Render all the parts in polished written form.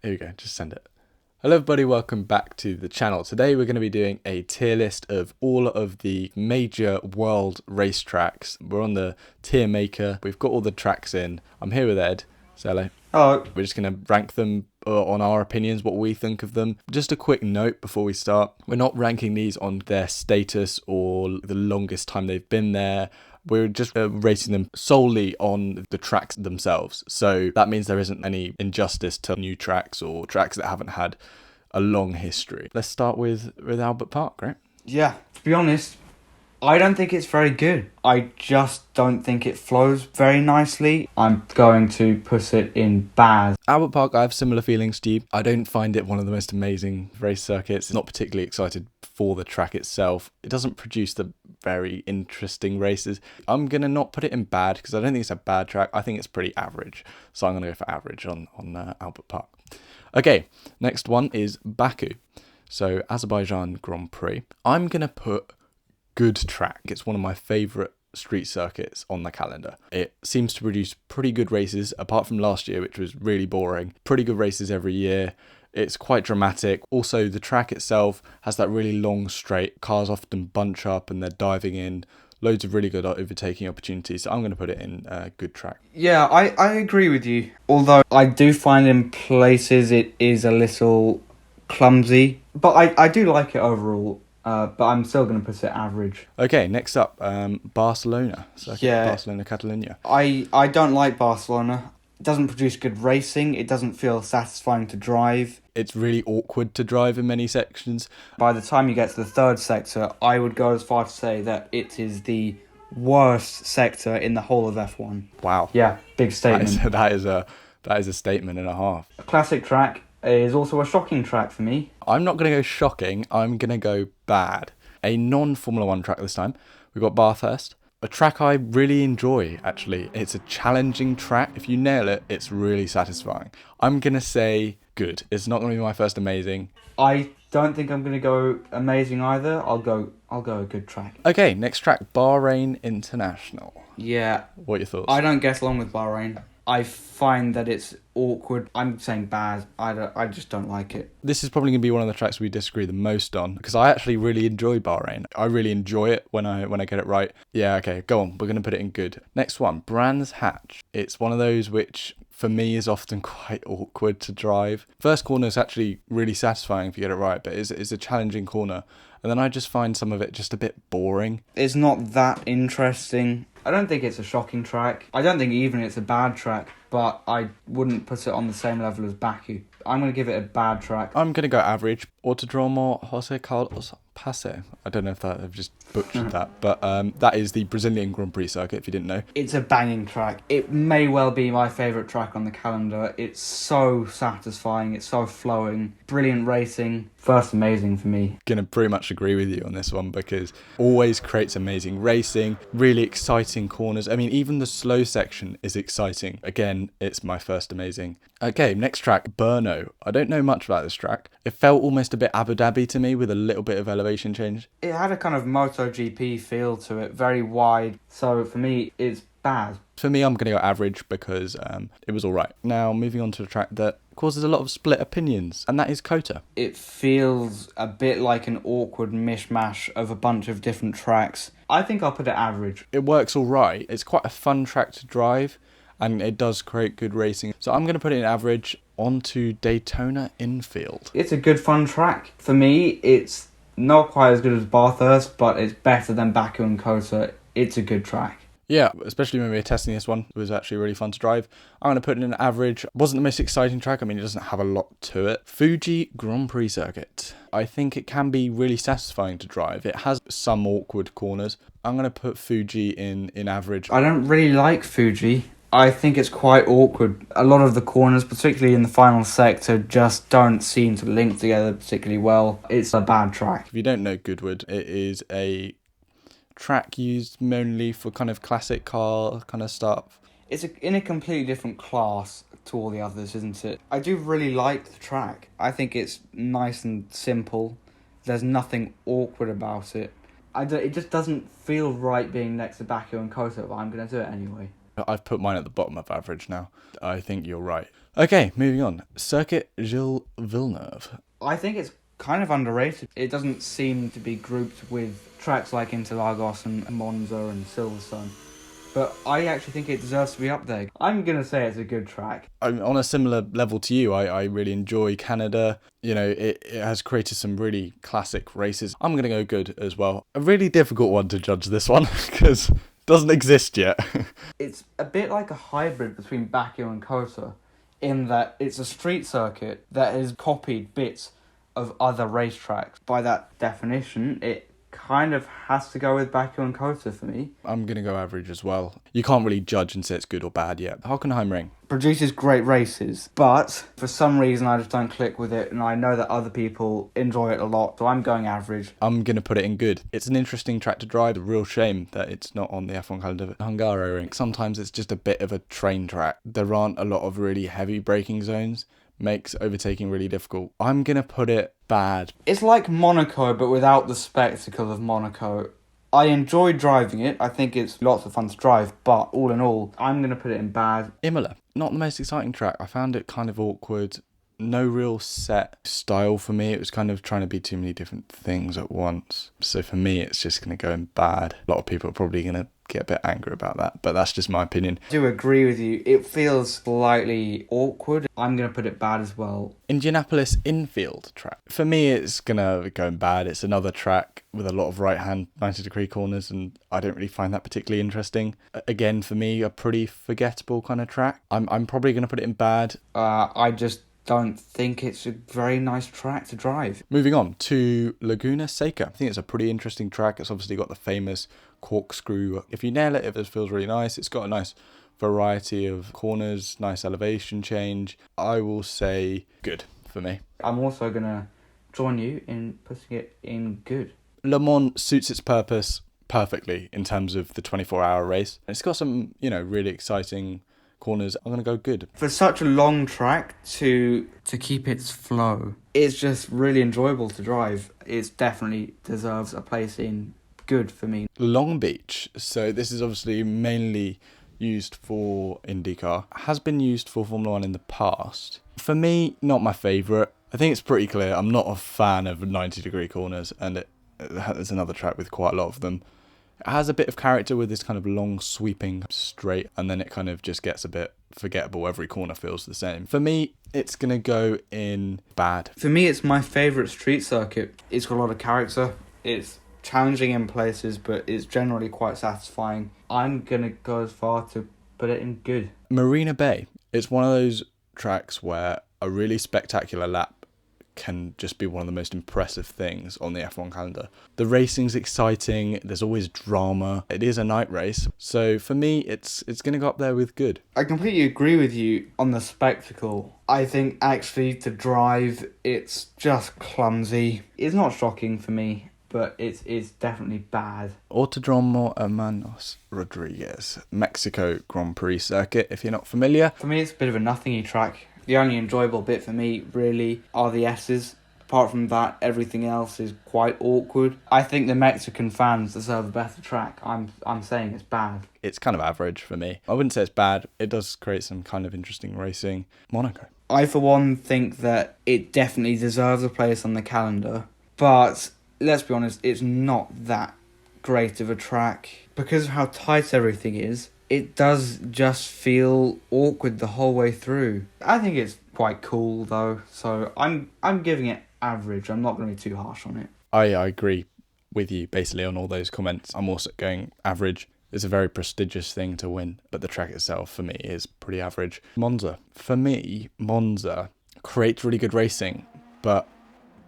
Here we go, just send it. Hello everybody, welcome back to the channel. Today we're going to be doing a tier list of all of the major world racetracks. We're on the tier maker. We've got all the tracks in. I'm here with Ed. Say hello. Hello. We're just going to rank them on our opinions, what we think of them. Just a quick note before we start. We're not ranking these on their status or the longest time they've been there. We're just rating them solely on the tracks themselves. So that means there isn't any injustice to new tracks or tracks that haven't had a long history. Let's start with Albert Park, right? Yeah, to be honest, I don't think it's very good. I just don't think it flows very nicely. I'm going to put it in bad. Albert Park, I have similar feelings to you. I don't find it one of the most amazing race circuits. Not particularly excited for the track itself. It doesn't produce the very interesting races. I'm going to not put it in bad because I don't think it's a bad track. I think it's pretty average. So I'm going to go for average on Albert Park. Okay, next one is Baku. So Azerbaijan Grand Prix. I'm going to put good track. It's one of my favourite street circuits on the calendar. It seems to produce pretty good races, apart from last year, which was really boring. Pretty good races every year. It's quite dramatic. Also, the track itself has that really long straight. Cars often bunch up and they're diving in. Loads of really good overtaking opportunities. So I'm going to put it in good track. Yeah, I agree with you. Although I do find in places it is a little clumsy. But I do like it overall. But I'm still going to put it average. Okay, next up, Barcelona. Yeah. Barcelona, Catalunya. I don't like Barcelona. It doesn't produce good racing. It doesn't feel satisfying to drive. It's really awkward to drive in many sections. By the time you get to the third sector, I would go as far to say that it is the worst sector in the whole of F1. Wow. Yeah, big statement. That is a statement and a half. A classic track is also a shocking track for me. I'm not going to go shocking. I'm going to go bad. A non-Formula 1 track this time. We've got Bathurst. A track I really enjoy, actually. It's a challenging track. If you nail it, it's really satisfying. I'm going to say good. It's not going to be my first amazing. I don't think I'm going to go amazing either. I'll go a good track. Okay, next track, Bahrain International. Yeah. What are your thoughts? I don't get along with Bahrain. I find that it's awkward. I'm saying bad. I just don't like it. This is probably going to be one of the tracks we disagree the most on because I actually really enjoy Bahrain. I really enjoy it when I get it right. Yeah, okay, go on. We're going to put it in good. Next one, Brands Hatch. It's one of those which for me is often quite awkward to drive. First corner is actually really satisfying if you get it right, but it's a challenging corner. And then I just find some of it just a bit boring. It's not that interesting. I don't think it's a shocking track. I don't think even it's a bad track, but I wouldn't put it on the same level as Baku. I'm going to give it a bad track. I'm going to go average. Autodromo Jose Carlos Pace. I don't know if I've just butchered that, but that is the Brazilian Grand Prix circuit, if you didn't know. It's a banging track. It may well be my favourite track on the calendar. It's so satisfying. It's so flowing. Brilliant racing. First amazing for me. Gonna pretty much agree with you on this one because always creates amazing racing, really exciting corners. I mean, even the slow section is exciting. Again, it's my first amazing. Okay, next track, BRNO. I don't know much about this track. It felt almost a bit Abu Dhabi to me with a little bit of elevation change. It had a kind of MotoGP feel to it, very wide. So for me, it's bad. For me, I'm going to go average because it was all right. Now, moving on to a track that causes a lot of split opinions, and that is COTA. It feels a bit like an awkward mishmash of a bunch of different tracks. I think I'll put it average. It works all right. It's quite a fun track to drive, and it does create good racing. So I'm going to put it in average. On to Daytona Infield. It's a good fun track. For me, it's not quite as good as Bathurst, but it's better than Baku and COTA. It's a good track. Yeah, especially when we were testing this one. It was actually really fun to drive. I'm going to put it in average. Wasn't the most exciting track. I mean, it doesn't have a lot to it. Fuji Grand Prix circuit. I think it can be really satisfying to drive. It has some awkward corners. I'm going to put Fuji in average. I don't really like Fuji. I think it's quite awkward. A lot of the corners, particularly in the final sector, just don't seem to link together particularly well. It's a bad track. If you don't know Goodwood, it is a track used mainly for kind of classic car kind of stuff. It's in a completely different class to all the others, isn't it? I do really like the track. I think it's nice and simple. There's nothing awkward about it. It just doesn't feel right being next to Baku and COTA, but I'm going to do it anyway. I've put mine at the bottom of average now. I think you're right. Okay, moving on. Circuit Gilles Villeneuve. I think it's kind of underrated. It doesn't seem to be grouped with tracks like Interlagos and Monza and Silverstone. But I actually think it deserves to be up there. I'm going to say it's a good track. I'm on a similar level to you. I really enjoy Canada. You know, it has created some really classic races. I'm going to go good as well. A really difficult one to judge this one because it doesn't exist yet. It's a bit like a hybrid between BAKU and COTA in that it's a street circuit that has copied bits of other racetracks. By that definition, it kind of has to go with BAKU and COTA for me. I'm going to go average as well. You can't really judge and say it's good or bad yet. HOCKENHEIMRING. Produces great races, but for some reason I just don't click with it, and I know that other people enjoy it a lot, so I'm going average. I'm going to put it in good. It's an interesting track to drive. A real shame that it's not on the F1 calendar. HUNGARORING. Sometimes it's just a bit of a train track. There aren't a lot of really heavy braking zones. Makes overtaking really difficult. I'm going to put it bad. It's like Monaco, but without the spectacle of Monaco. I enjoy driving it. I think it's lots of fun to drive, but all in all, I'm going to put it in bad. Imola. Not the most exciting track. I found it kind of awkward. No real set style for me. It was kind of trying to be too many different things at once. So for me, it's just going to go in bad. A lot of people are probably going to get a bit angry about that, but that's just my opinion. I do agree with you. It feels slightly awkward. I'm going to put it bad as well. Indianapolis infield track. For me, it's going to go in bad. It's another track with a lot of right-hand 90-degree corners, and I don't really find that particularly interesting. Again, for me, a pretty forgettable kind of track. I'm probably going to put it in bad. I just don't think it's a very nice track to drive. Moving on to Laguna Seca. I think it's a pretty interesting track. It's obviously got the famous corkscrew. If you nail it, it feels really nice. It's got a nice variety of corners, nice elevation change. I will say good for me. I'm also going to join you in putting it in good. Le Mans suits its purpose perfectly in terms of the 24-hour race. It's got some, really exciting corners. I'm going to go good. For such a long track to keep its flow, it's just really enjoyable to drive. It definitely deserves a place in good for me. Long Beach. So this is obviously mainly used for IndyCar. Has been used for Formula 1 in the past. For me, not my favourite. I think it's pretty clear. I'm not a fan of 90-degree corners, and there's another track with quite a lot of them. It has a bit of character with this kind of long sweeping straight, and then it kind of just gets a bit forgettable. Every corner feels the same. For me, it's going to go in bad. For me, it's my favourite street circuit. It's got a lot of character. It's challenging in places, but it's generally quite satisfying. I'm going to go as far to put it in good. Marina Bay. It's one of those tracks where a really spectacular lap can just be one of the most impressive things on the F1 calendar. The racing's exciting, there's always drama, it is a night race, so for me it's going to go up there with good. I completely agree with you on the spectacle. I think actually to drive it's just clumsy. It's not shocking for me, but it's definitely bad. Autodromo Hermanos Rodriguez, Mexico Grand Prix circuit, if you're not familiar. For me it's a bit of a nothingy track. The only enjoyable bit for me, really, are the S's. Apart from that, everything else is quite awkward. I think the Mexican fans deserve a better track. I'm saying it's bad. It's kind of average for me. I wouldn't say it's bad. It does create some kind of interesting racing. Monaco. I, for one, think that it definitely deserves a place on the calendar. But, let's be honest, it's not that great of a track. Because of how tight everything is, it does just feel awkward the whole way through. I think it's quite cool though, so I'm giving it average. I'm not going to be too harsh on it. I agree with you basically on all those comments. I'm also going average. It's a very prestigious thing to win, but the track itself for me is pretty average. Monza. For me, Monza creates really good racing, but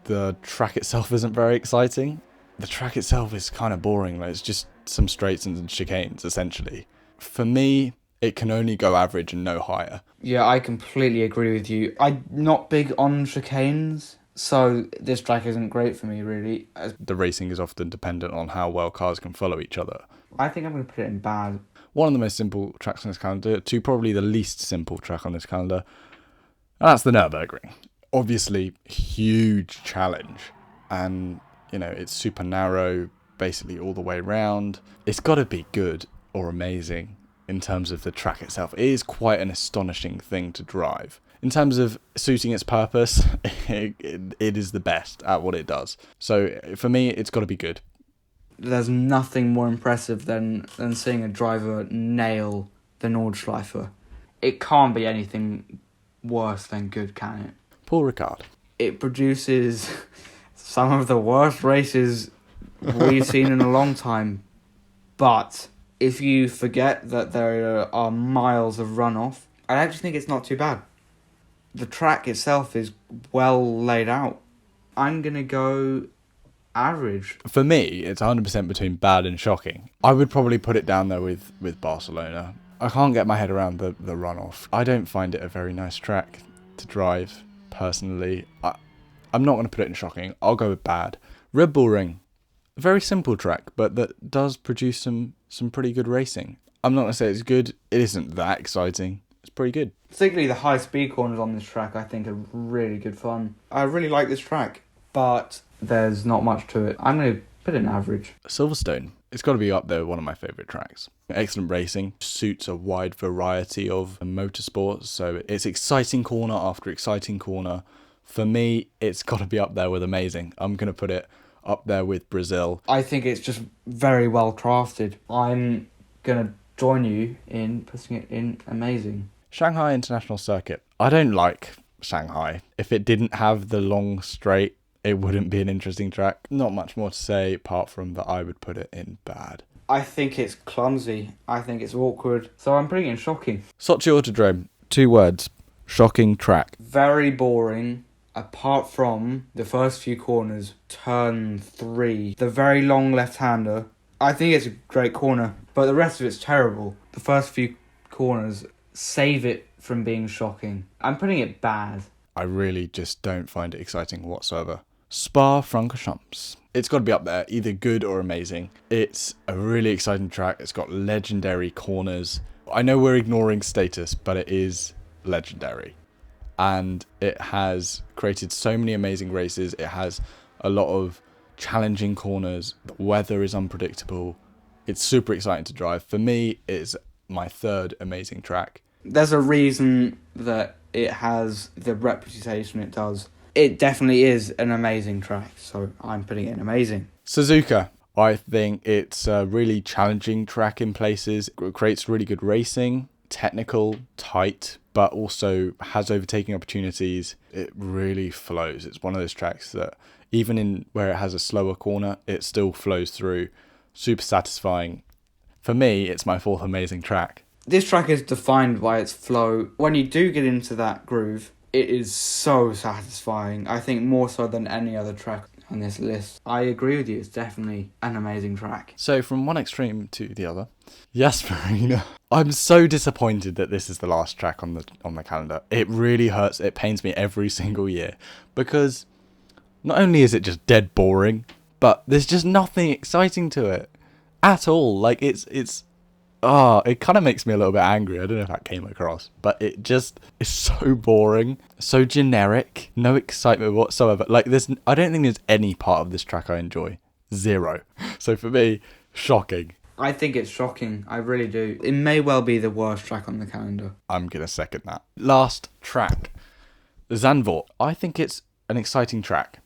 the track itself isn't very exciting. The track itself is kind of boring. Like, it's just some straights and chicanes essentially. For me, it can only go average and no higher. Yeah, I completely agree with you. I'm not big on chicanes, so this track isn't great for me, really. The racing is often dependent on how well cars can follow each other. I think I'm going to put it in bad. One of the most simple tracks on this calendar, to probably the least simple track on this calendar, and that's the Nurburgring. Obviously, huge challenge, and, it's super narrow, basically all the way around. It's got to be good or amazing in terms of the track itself. It is quite an astonishing thing to drive. In terms of suiting its purpose, it is the best at what it does. So for me, it's got to be good. There's nothing more impressive than seeing a driver nail the Nordschleife. It can't be anything worse than good, can it? Paul Ricard. It produces some of the worst races we've seen in a long time. But if you forget that there are miles of runoff, I actually think it's not too bad. The track itself is well laid out. I'm going to go average. For me, it's 100% between bad and shocking. I would probably put it down there with Barcelona. I can't get my head around the runoff. I don't find it a very nice track to drive, personally. I'm not going to put it in shocking. I'll go with bad. Red Bull Ring. Very simple track, but that does produce some pretty good racing. I'm not going to say it's good. It isn't that exciting. It's pretty good. Particularly the high-speed corners on this track, I think, are really good fun. I really like this track, but there's not much to it. I'm going to put it in average. Silverstone. It's got to be up there with one of my favourite tracks. Excellent racing. Suits a wide variety of motorsports. So it's exciting corner after exciting corner. For me, it's got to be up there with amazing. I'm going to put it up there with Brazil. I think it's just very well crafted. I'm going to join you in putting it in amazing. Shanghai International Circuit. I don't like Shanghai. If it didn't have the long straight, it wouldn't be an interesting track. Not much more to say apart from that I would put it in bad. I think it's clumsy. I think it's awkward. So I'm putting it in shocking. Sochi Autodrome. 2 words. Shocking track. Very boring. Apart from the first few corners, turn 3, the very long left-hander. I think it's a great corner, but the rest of it's terrible. The first few corners save it from being shocking. I'm putting it bad. I really just don't find it exciting whatsoever. Spa-Francorchamps. It's got to be up there, either good or amazing. It's a really exciting track. It's got legendary corners. I know we're ignoring status, but it is legendary. And it has created so many amazing races. It has a lot of challenging corners. The weather is unpredictable. It's super exciting to drive. For me, it's my 3rd amazing track. There's a reason that it has the reputation it does. It definitely is an amazing track, so I'm putting it in amazing. Suzuka. I think it's a really challenging track in places. It creates really good racing. Technical, tight, but also has overtaking opportunities. It really flows. It's one of those tracks that even in where it has a slower corner, it still flows through. Super satisfying. For me, it's my 4th amazing track. This track is defined by its flow. When you do get into that groove, it is so satisfying. I think more so than any other track on this list. I agree with you. It's definitely an amazing track. So from one extreme to the other, yes, Marina. I'm so disappointed that this is the last track on the calendar. It really hurts. It pains me every single year because not only is it just dead boring, but there's just nothing exciting to it at all. Like it kind of makes me a little bit angry. I don't know if that came across, but it just is so boring, so generic, no excitement whatsoever. Like I don't think there's any part of this track I enjoy. 0. So for me, shocking. I think it's shocking. I really do. It may well be the worst track on the calendar. I'm going to second that. Last track. Zandvoort. I think it's an exciting track.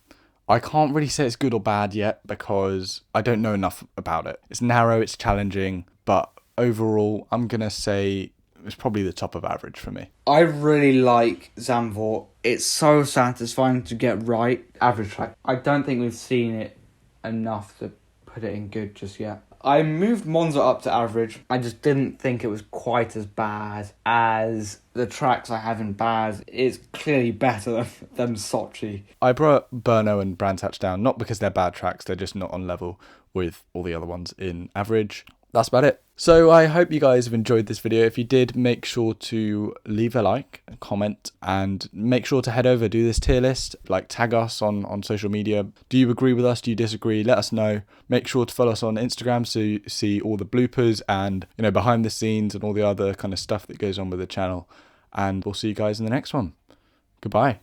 I can't really say it's good or bad yet because I don't know enough about it. It's narrow, it's challenging, but overall, I'm going to say it's probably the top of average for me. I really like Zandvoort. It's so satisfying to get right. Average track. I don't think we've seen it enough to put it in good just yet. I moved Monza up to average. I just didn't think it was quite as bad as the tracks I have in bad. It's clearly better than Sochi. I brought BRNO and Brands Hatch down, not because they're bad tracks, they're just not on level with all the other ones in average. That's about it. So I hope you guys have enjoyed this video. If you did, make sure to leave a like, a comment, and make sure to head over, do this tier list, like tag us on social media. Do you agree with us? Do you disagree? Let us know. Make sure to follow us on Instagram so you see all the bloopers and, behind the scenes and all the other kind of stuff that goes on with the channel. And we'll see you guys in the next one. Goodbye.